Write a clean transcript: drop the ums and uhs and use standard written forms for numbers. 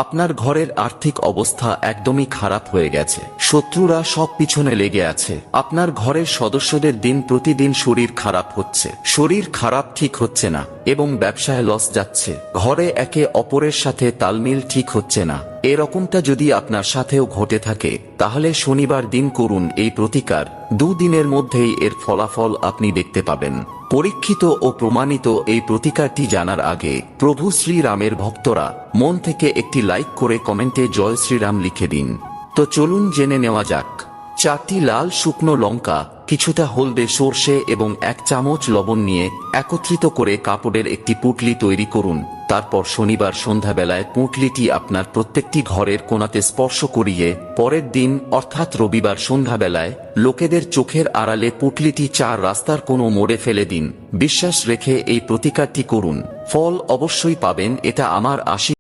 আপনার ঘরের আর্থিক অবস্থা একদমই খারাপ হয়ে গেছে, শত্রুরা সব পিছনে লেগে আছে। আপনার ঘরের সদস্যদের দিন প্রতিদিন শরীর খারাপ হচ্ছে, শরীর খারাপ ঠিক হচ্ছে না এবং ব্যবসায় লস যাচ্ছে। ঘরে একে অপরের সাথে তালমিল ঠিক হচ্ছে না। এরকমটা যদি আপনার সাথেও ঘটে থাকে তাহলে শনিবার দিন করুন এই প্রতিকার। 2 দিনের মধ্যেই এর ফলাফল আপনি দেখতে পাবেন। পরীক্ষিত ও প্রমাণিত এই প্রতিকারটি জানার আগে প্রভু শ্রীরামের ভক্তরা মন থেকে একটি লাইক করে কমেন্টে জয় শ্রীরাম লিখে দিন। তো চলুন জেনে নেওয়া যাক। 4টি লাল শুকনো লঙ্কা, কিছুটা হলদে সর্ষে এবং 1 চামচ লবণ নিয়ে একত্রিত করে কাপড়ের একটি পুঁটলি তৈরি করুন। তারপর শনিবার সন্ধ্যাবেলায় পুঁটলিটি আপনার প্রত্যেকটি ঘরের কোণাতে স্পর্শ করিয়ে পরের দিন অর্থাৎ রবিবার সন্ধ্যাবেলায় লোকেদের চোখের আড়ালে পুঁটলিটি 4 রাস্তার কোনো মোড়ে ফেলে দিন। বিশ্বাস রেখে এই প্রতিকারটি করুন, ফল অবশ্যই পাবেন, এটা আমার আশীর্বাদ।